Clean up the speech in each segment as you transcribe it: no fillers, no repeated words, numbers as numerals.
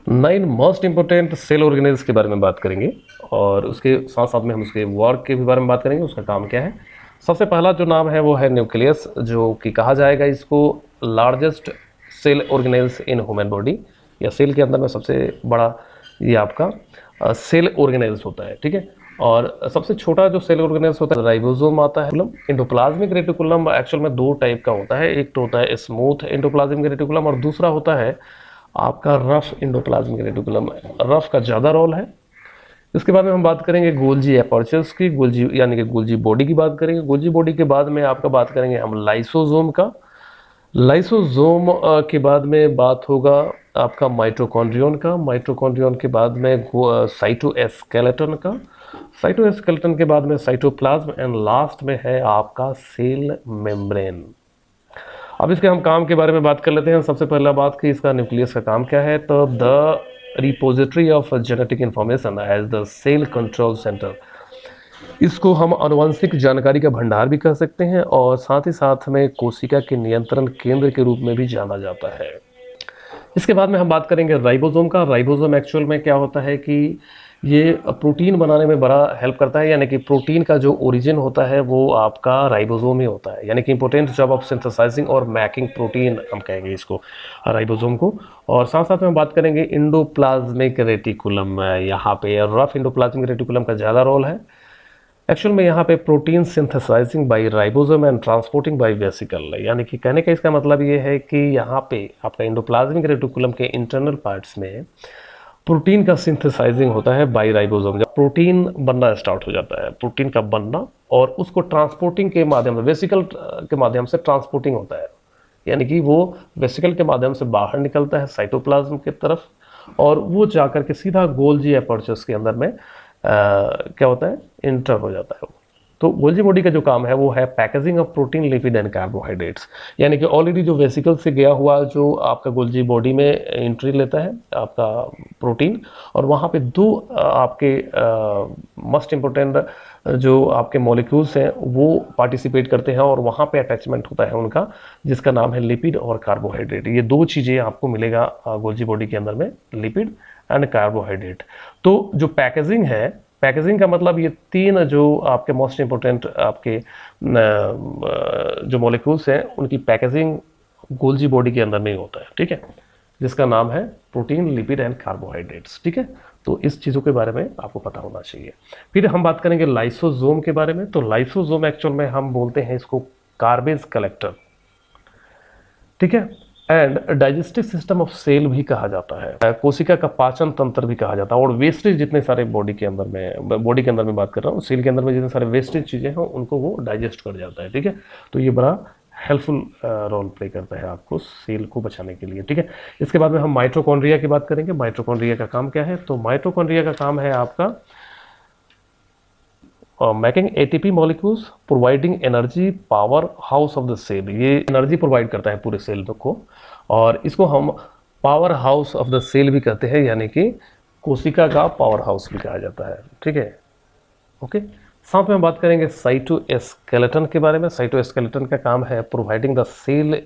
9 most important cell organelles के बारे में बात करेंगे और उसके साथ साथ में हम उसके वर्क के भी बारे में बात करेंगे, उसका काम क्या है। सबसे पहला जो नाम है वो है न्यूक्लियस, जो कि कहा जाएगा इसको largest cell organelles in human body, या सेल के अंदर में सबसे बड़ा ये आपका सेल ऑर्गेनेल्स होता है, ठीक है। और सबसे छोटा जो सेल ऑर्गेनेल्स होता है राइबोसोम आता है। एंडोप्लाज्मिक रेटिकुलम एक्चुअल में दो टाइप का होता है, एक तो होता है स्मूथ एंडोप्लाज्मिक रेटिकुलम और दूसरा होता है आपका रफ एंडोप्लाज्मिक रेटिकुलम। रफ का ज़्यादा रोल है। इसके बाद में हम बात करेंगे गोल्जी एपर्चर्स की, गोल्जी यानी कि गोल्जी बॉडी की बात करेंगे। गोल्जी बॉडी के बाद में आपका बात करेंगे हम लाइसोसोम का। लाइसोसोम के बाद में बात होगा आपका माइटोकॉन्ड्रियन का। माइटोकॉन्ड्रियन के बाद में साइटोस्केलेटन का। साइटोस्केलेटन के बाद में साइटोप्लाज्म एंड लास्ट में है आपका सेल मेम्ब्रेन। अब इसके हम काम के बारे में बात कर लेते हैं। सबसे पहला बात कि इसका न्यूक्लियस का काम क्या है, तो the repository of genetic information as the cell control centre. इसको हम आनुवंशिक जानकारी का भंडार भी कह सकते हैं और साथ ही साथ में कोशिका के नियंत्रण केंद्र के रूप में भी जाना जाता है। इसके बाद में हम बात करेंगे राइबोसोम का। राइबोसोम एक्चुअल में क्या होता है कि ये प्रोटीन बनाने में बड़ा हेल्प करता है, यानी कि प्रोटीन का जो ओरिजिन होता है वो आपका राइबोसोम ही होता है, यानी कि इंपॉर्टेंट जॉब ऑफ सिंथेसाइजिंग और मैकिंग प्रोटीन हम कहेंगे इसको, राइबोसोम को। और साथ साथ में बात करेंगे इंडोप्लाज्मिक रेटिकुलम। यहाँ पे रफ इंडोप्लाज्मिक रेटिकुलम का ज़्यादा रोल है। एक्चुअल में यहाँ पे protein synthesising by ribosome and transporting by vesicle, यानी कि कहने का इसका मतलब ये है कि यहाँ पे आपका इंडोप्लाज्मिक रेटिकुलम के इंटरनल पार्ट्स में प्रोटीन का सिंथेसाइजिंग होता है बाय राइबोसोम। जब प्रोटीन बनना स्टार्ट हो जाता है, प्रोटीन का बनना, और उसको ट्रांसपोर्टिंग के माध्यम से, वेसिकल के माध्यम से ट्रांसपोर्टिंग होता है, यानी कि वो वेसिकल के माध्यम से बाहर निकलता है साइटोप्लाज्म की तरफ, और वो जाकर के सीधा गोल्जी एपर्चर्स के अंदर में क्या होता है, इंटर हो जाता है वो। तो गोल्जी बॉडी का जो काम है वो है packaging of protein, lipid and carbohydrates, यानी कि ऑलरेडी जो वेसिकल से गया हुआ जो आपका गोल्जी बॉडी में एंट्री लेता है आपका प्रोटीन, और वहाँ पे दो आपके मोस्ट इम्पोर्टेंट जो आपके मॉलिक्यूल्स हैं वो पार्टिसिपेट करते हैं, और वहाँ पे अटैचमेंट होता है उनका, जिसका नाम है लिपिड और कार्बोहाइड्रेट। ये दो चीज़ें आपको मिलेगा गोल्जी बॉडी के अंदर में, लिपिड एंड कार्बोहाइड्रेट। तो जो पैकेजिंग है, पैकेजिंग का मतलब ये तीन जो आपके मोस्ट इंपोर्टेंट आपके जो मॉलिक्यूल्स हैं उनकी पैकेजिंग गोल्जी बॉडी के अंदर में ही होता है, ठीक है, जिसका नाम है प्रोटीन, लिपिड एंड कार्बोहाइड्रेट्स, ठीक है। तो इस चीज़ों के बारे में आपको पता होना चाहिए। फिर हम बात करेंगे लाइसोसोम के बारे में। तो लाइसोसोम एक्चुअल में हम बोलते हैं इसको कार्बेज कलेक्टर, ठीक है, and digestive system of cell भी कहा जाता है, कोशिका का पाचन तंत्र भी कहा जाता है। और वेस्टेज जितने सारे बॉडी के अंदर में बात कर रहा हूँ, सेल के अंदर में जितने सारे वेस्टेज चीज़ें हैं उनको वो डाइजेस्ट कर जाता है, ठीक है। तो ये बड़ा हेल्पफुल रोल प्ले करता है आपको सेल को बचाने के लिए, ठीक है। इसके बाद में हम माइटोकॉन्ड्रिया की बात करेंगे। माइटोकॉन्ड्रिया का काम क्या है, तो माइटोकॉन्ड्रिया का काम है आपका making ATP molecules, providing energy power house of the cell. ये एनर्जी प्रोवाइड करता है पूरे सेल को, और इसको हम power house of the cell भी कहते हैं, यानी कि कोशिका का पावर हाउस भी कहा जाता है, ठीक है, ओके। साथ में हम बात करेंगे साइटोस्केलेटन के बारे में। साइटोस्केलेटन का काम है providing the cell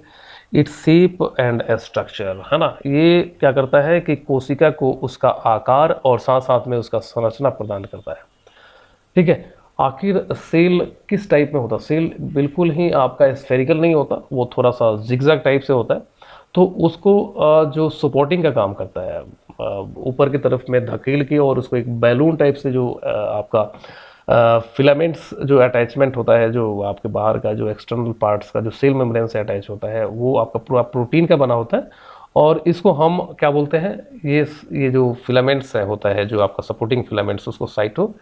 its shape and structure, है ना। ये क्या करता है कि कोशिका को उसका आकार और साथ साथ में उसका संरचना प्रदान करता है, ठीक है। आखिर सेल किस टाइप में होता है, सेल बिल्कुल ही आपका स्फेरिकल नहीं होता, वो थोड़ा सा जिगजैग टाइप से होता है। तो उसको जो सपोर्टिंग का काम करता है, ऊपर की तरफ में धकेल के, और उसको एक बैलून टाइप से जो आपका फिलामेंट्स जो अटैचमेंट होता है, जो आपके बाहर का जो एक्सटर्नल पार्ट्स का जो सेल मेम्ब्रेन से अटैच होता है, वो आपका पूरा प्रोटीन का बना होता है। और इसको हम क्या बोलते हैं, ये जो फिलामेंट्स है होता है, जो आपका सपोर्टिंग फिलामेंट्स, उसको साइटो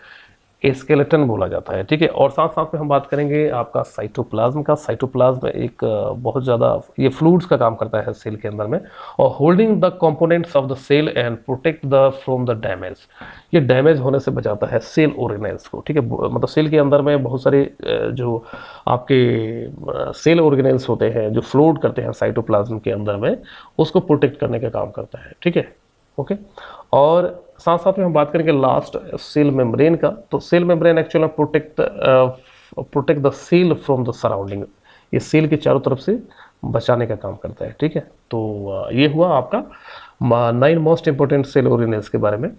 स्केलेटन बोला जाता है, ठीक है। और साथ साथ में हम बात करेंगे आपका साइटोप्लाज्म का। साइटोप्लाज्म एक बहुत ज़्यादा ये फ्लूइड्स का काम करता है सेल के अंदर में, और holding the components of the cell and protect the from the damage. ये डैमेज होने से बचाता है सेल ऑर्गेनेल्स को, ठीक है। मतलब सेल के अंदर में बहुत सारे जो आपके सेल ऑर्गेनेल्स होते हैं जो फ्लोट करते हैं साइटोप्लाज्म के अंदर में, उसको प्रोटेक्ट करने का काम करता है, ठीक है, ओके। और साथ साथ में हम बात करेंगे लास्ट सेल मेम्ब्रेन का। तो cell membrane actually protect the cell from the surrounding, ये सेल के चारों तरफ से बचाने का काम करता है, ठीक है। तो ये हुआ आपका 9 मोस्ट इंपॉर्टेंट सेल ऑर्गेनेल्स के बारे में